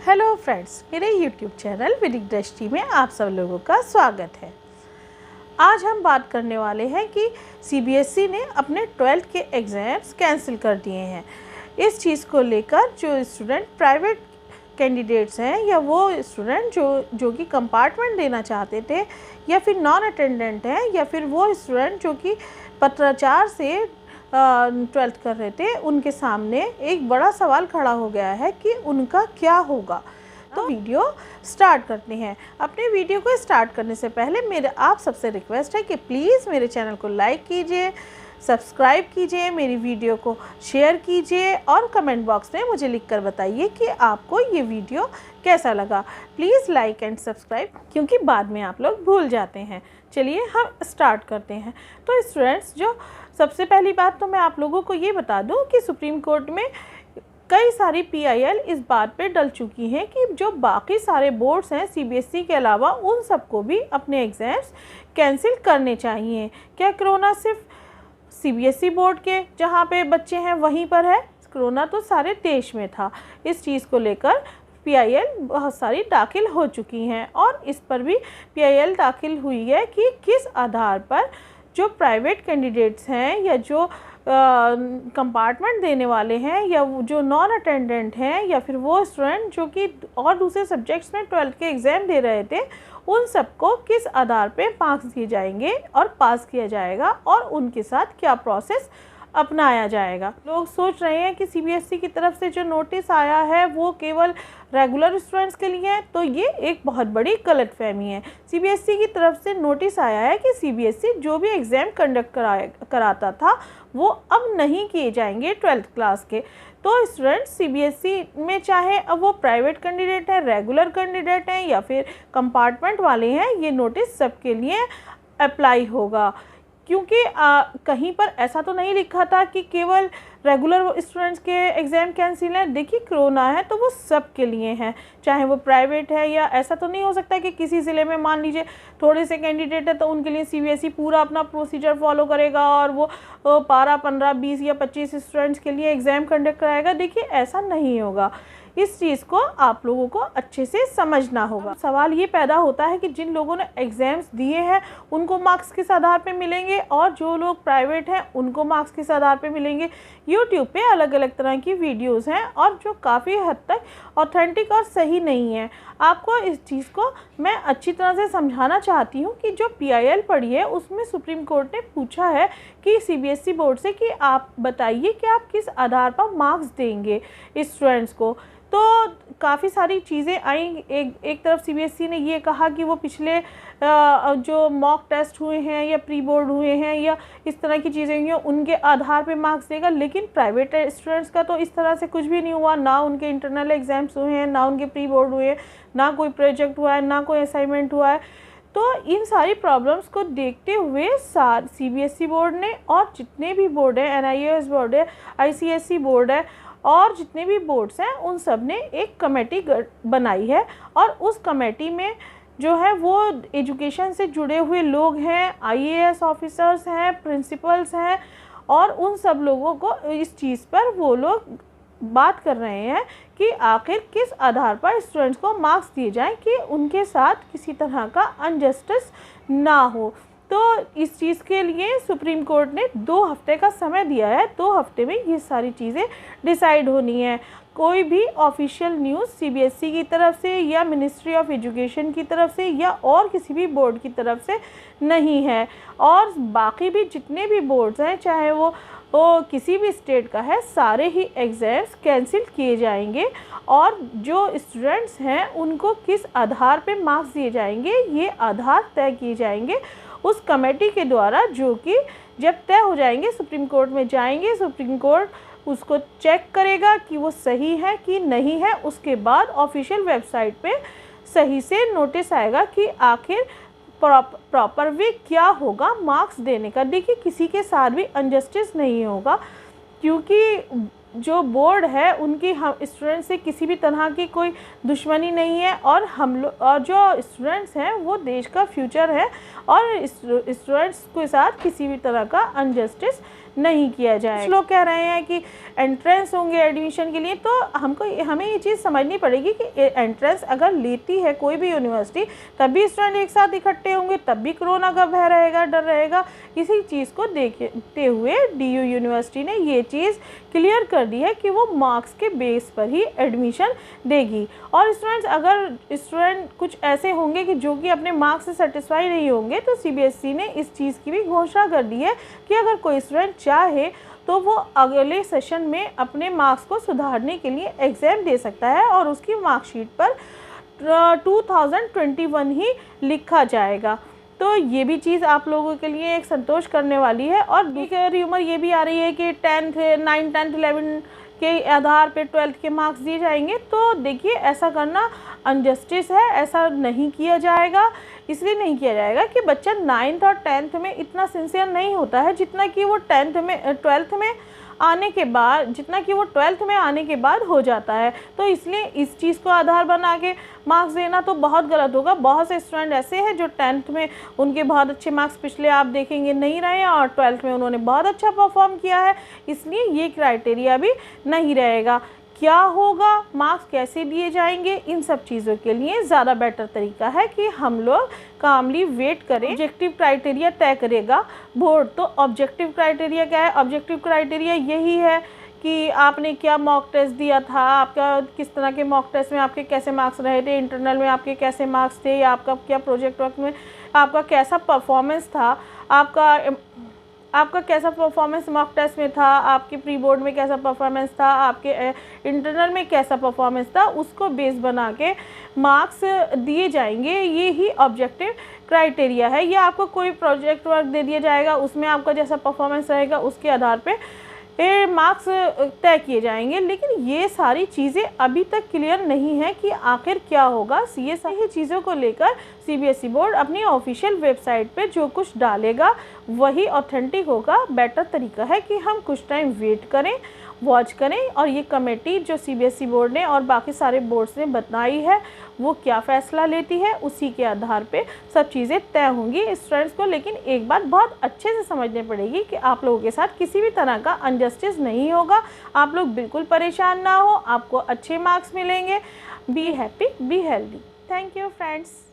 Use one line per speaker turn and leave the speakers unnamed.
Hello friends, मेरे YouTube channel विदिक दृष्टि में आप सब लोगों का स्वागत है। आज हम बात करने वाले हैं कि सीबीएसई ने अपने 12th के एग्ज़ाम्स कैंसिल कर दिए हैं। इस चीज़ को लेकर जो स्टूडेंट प्राइवेट कैंडिडेट्स हैं या वो स्टूडेंट जो कि कंपार्टमेंट देना चाहते थे या फिर नॉन अटेंडेंट हैं या फिर वो स्टूडेंट जो कि पत्राचार से 12th कर रहे थे, उनके सामने एक बड़ा सवाल खड़ा हो गया है कि उनका क्या होगा। तो वीडियो स्टार्ट करते हैं। अपने वीडियो को स्टार्ट करने से पहले मेरे आप सबसे रिक्वेस्ट है कि प्लीज़ मेरे चैनल को लाइक कीजिए, सब्सक्राइब कीजिए, मेरी वीडियो को शेयर कीजिए और कमेंट बॉक्स में मुझे लिखकर बताइए कि आपको ये वीडियो कैसा लगा। प्लीज़ लाइक एंड सब्सक्राइब, क्योंकि बाद में आप लोग भूल जाते हैं। चलिए हम स्टार्ट करते हैं। तो स्टूडेंट्स, जो सबसे पहली बात तो मैं आप लोगों को ये बता दूं कि सुप्रीम कोर्ट में कई सारी पीआईएल इस बात पे डल चुकी हैं कि जो बाकी सारे बोर्ड्स हैं सीबीएसई के अलावा, उन सबको भी अपने एग्ज़ाम्स कैंसिल करने चाहिए। क्या कोरोना सिर्फ सीबीएसई बोर्ड के जहाँ पे बच्चे हैं वहीं पर है? कोरोना तो सारे देश में था। इस चीज़ को लेकर पीआईएल बहुत सारी दाखिल हो चुकी हैं और इस पर भी पीआईएल दाखिल हुई है कि किस आधार पर जो प्राइवेट कैंडिडेट्स हैं या जो कंपार्टमेंट देने वाले हैं या जो नॉन अटेंडेंट हैं या फिर वो स्टूडेंट जो कि और दूसरे सब्जेक्ट्स में 12th के एग्ज़ाम दे रहे थे, उन सबको किस आधार पे मार्क्स दिए जाएंगे और पास किया जाएगा और उनके साथ क्या प्रोसेस अपनाया जाएगा। लोग सोच रहे हैं कि सीबीएसई की तरफ से जो नोटिस आया है वो केवल रेगुलर स्टूडेंट्स के लिए है, तो ये एक बहुत बड़ी गलतफहमी है। सीबीएसई की तरफ से नोटिस आया है कि सीबीएसई जो भी एग्ज़ाम कंडक्ट कराता था वो अब नहीं किए जाएंगे 12th क्लास के। तो स्टूडेंट्स सीबीएसई में चाहे अब वो प्राइवेट कैंडिडेट है, रेगुलर कैंडिडेट हैं या फिर कंपार्टमेंट वाले हैं, ये नोटिस सबके लिए अप्लाई होगा। क्योंकि कहीं पर ऐसा तो नहीं लिखा था कि केवल रेगुलर स्टूडेंट्स के एग्ज़ाम कैंसिल हैं। देखिए, कोरोना है तो वो सब के लिए हैं, चाहे वो प्राइवेट है या ऐसा तो नहीं हो सकता कि किसी ज़िले में मान लीजिए थोड़े से कैंडिडेट है तो उनके लिए सीबीएसई पूरा अपना प्रोसीजर फॉलो करेगा और वो 12, 15, 20 या 25 स्टूडेंट्स के लिए एग्ज़ाम कंडक्ट कराएगा। देखिए, ऐसा नहीं होगा। इस चीज़ को आप लोगों को अच्छे से समझना होगा। सवाल ये पैदा होता है कि जिन लोगों ने एग्ज़ाम्स दिए हैं उनको मार्क्स किस आधार पे मिलेंगे और जो लोग प्राइवेट हैं उनको मार्क्स किस आधार पे मिलेंगे। यूट्यूब पे अलग अलग तरह की वीडियोस हैं और जो काफ़ी हद तक ऑथेंटिक और सही नहीं है। आपको इस चीज़ को मैं अच्छी तरह से समझाना चाहती हूँ कि जो पीआईएल पढ़ी है उसमें सुप्रीम कोर्ट ने पूछा है कि सीबीएसई बोर्ड से कि आप बताइए कि आप किस आधार पर मार्क्स देंगे स्टूडेंट्स को। तो काफ़ी सारी चीज़ें आई। एक तरफ सीबीएसई ने ये कहा कि वो पिछले जो मॉक टेस्ट हुए हैं या प्री बोर्ड हुए हैं या इस तरह की चीज़ें हुई हैं उनके आधार पे मार्क्स देगा, लेकिन प्राइवेट स्टूडेंट्स का तो इस तरह से कुछ भी नहीं हुआ। ना उनके इंटरनल एग्ज़ाम्स हुए हैं, ना उनके प्री बोर्ड हुए हैं, ना कोई प्रोजेक्ट हुआ है, ना कोई असाइनमेंट हुआ है। तो इन सारी प्रॉब्लम्स को देखते हुए सीबीएसई बोर्ड ने और जितने भी बोर्ड हैं, एनआईओएस बोर्ड है, आईसीएसई बोर्ड है और जितने भी बोर्ड्स हैं, उन सब ने एक कमेटी बनाई है और उस कमेटी में जो है वो एजुकेशन से जुड़े हुए लोग हैं, आईएएस ऑफिसर्स हैं, प्रिंसिपल्स हैं और उन सब लोगों को इस चीज़ पर वो लोग बात कर रहे हैं कि आखिर किस आधार पर स्टूडेंट्स को मार्क्स दिए जाएं कि उनके साथ किसी तरह का अनजस्टिस ना हो। तो इस चीज़ के लिए सुप्रीम कोर्ट ने 2 हफ्ते का समय दिया है। 2 हफ्ते में ये सारी चीज़ें डिसाइड होनी है। कोई भी ऑफिशियल न्यूज़ सीबीएसई की तरफ से या मिनिस्ट्री ऑफ एजुकेशन की तरफ से या और किसी भी बोर्ड की तरफ से नहीं है। और बाकी भी जितने भी बोर्ड्स हैं, चाहे वो किसी भी स्टेट का है, सारे ही एग्ज़ाम्स कैंसिल किए जाएंगे और जो स्टूडेंट्स हैं उनको किस आधार पे मार्क्स दिए जाएंगे, ये आधार तय किए जाएंगे उस कमेटी के द्वारा, जो कि जब तय हो जाएंगे सुप्रीम कोर्ट में जाएंगे। सुप्रीम कोर्ट उसको चेक करेगा कि वो सही है कि नहीं है। उसके बाद ऑफिशियल वेबसाइट पे सही से नोटिस आएगा कि आखिर प्रॉपर वे क्या होगा मार्क्स देने का। देखिए, किसी के साथ भी अनजस्टिस नहीं होगा, क्योंकि जो बोर्ड है उनकी हम स्टूडेंट से किसी भी तरह की कोई दुश्मनी नहीं है और हम लोग और जो स्टूडेंट्स हैं वो देश का फ्यूचर है और स्टूडेंट्स के साथ किसी भी तरह का अनजस्टिस नहीं किया जाए। कुछ लोग कह रहे हैं कि एंट्रेंस होंगे एडमिशन के लिए, तो हमें ये चीज़ समझनी पड़ेगी कि एंट्रेंस अगर लेती है कोई भी यूनिवर्सिटी, तब भी स्टूडेंट एक साथ इकट्ठे होंगे, तब भी कोरोना का भय रहेगा, डर रहेगा। इसी चीज़ को देखते हुए DU यूनिवर्सिटी ने ये चीज़ क्लियर कर दी है कि वो मार्क्स के बेस पर ही एडमिशन देगी। और स्टूडेंट कुछ ऐसे होंगे कि जो कि अपने मार्क्स से सेटिस्फाई नहीं होंगे, तो CBSE ने इस चीज़ की भी घोषणा कर दी है कि अगर कोई स्टूडेंट चाहे तो वो अगले सेशन में अपने मार्क्स को सुधारने के लिए एग्ज़ाम दे सकता है और उसकी मार्कशीट पर 2021 ही लिखा जाएगा। तो ये भी चीज़ आप लोगों के लिए एक संतोष करने वाली है। और एक र्यूमर ये भी आ रही है कि 10th 9th 10th 11 के आधार पे 12th के मार्क्स दिए जाएंगे। तो देखिए, ऐसा करना अनजस्टिस है, ऐसा नहीं किया जाएगा। इसलिए नहीं किया जाएगा कि बच्चा 9th और 10th में इतना सिंसियर नहीं होता है जितना कि वो 12th में आने के बाद हो जाता है। तो इसलिए इस चीज़ को आधार बना के मार्क्स देना तो बहुत गलत होगा। बहुत से स्टूडेंट ऐसे हैं जो 10th में उनके बहुत अच्छे मार्क्स पिछले आप देखेंगे नहीं रहे और 12th में उन्होंने बहुत अच्छा परफॉर्म किया है। इसलिए ये क्राइटेरिया भी नहीं रहेगा। क्या होगा, मार्क्स कैसे दिए जाएंगे, इन सब चीज़ों के लिए ज़्यादा बेटर तरीका है कि हम लोग कामली वेट करें। ऑब्जेक्टिव क्राइटेरिया तय करेगा बोर्ड। तो ऑब्जेक्टिव क्राइटेरिया क्या है? ऑब्जेक्टिव क्राइटेरिया यही है कि आपने क्या मॉक टेस्ट दिया था, आपका किस तरह के मॉक टेस्ट में आपके कैसे मार्क्स रहे थे, इंटरनल में आपके कैसे मार्क्स थे, या आपका क्या प्रोजेक्ट वर्क में आपका कैसा परफॉर्मेंस था, आपका कैसा परफॉर्मेंस मॉक टेस्ट में था, आपके प्री बोर्ड में कैसा परफॉर्मेंस था, आपके इंटरनल में कैसा परफॉर्मेंस था, उसको बेस बना के मार्क्स दिए जाएंगे। ये ही ऑब्जेक्टिव क्राइटेरिया है। या आपको कोई प्रोजेक्ट वर्क दे दिया जाएगा, उसमें आपका जैसा परफॉर्मेंस रहेगा उसके आधार पे मार्क्स तय किए जाएंगे। लेकिन ये सारी चीज़ें अभी तक क्लियर नहीं है कि आखिर क्या होगा। ये सारी चीज़ों को लेकर CBSE बोर्ड अपनी ऑफिशियल वेबसाइट पे जो कुछ डालेगा वही ऑथेंटिक होगा। बेटर तरीका है कि हम कुछ टाइम वेट करें, वॉच करें, और ये कमेटी जो CBSE बोर्ड ने और बाकी सारे बोर्ड्स ने बताई है वो क्या फ़ैसला लेती है, उसी के आधार पे सब चीज़ें तय होंगी स्टूडेंट्स को। लेकिन एक बात बहुत अच्छे से समझनी पड़ेगी कि आप लोगों के साथ किसी भी तरह का अनजस्टिस नहीं होगा। आप लोग बिल्कुल परेशान ना हो, आपको अच्छे मार्क्स मिलेंगे। Be happy, be healthy. Thank you friends.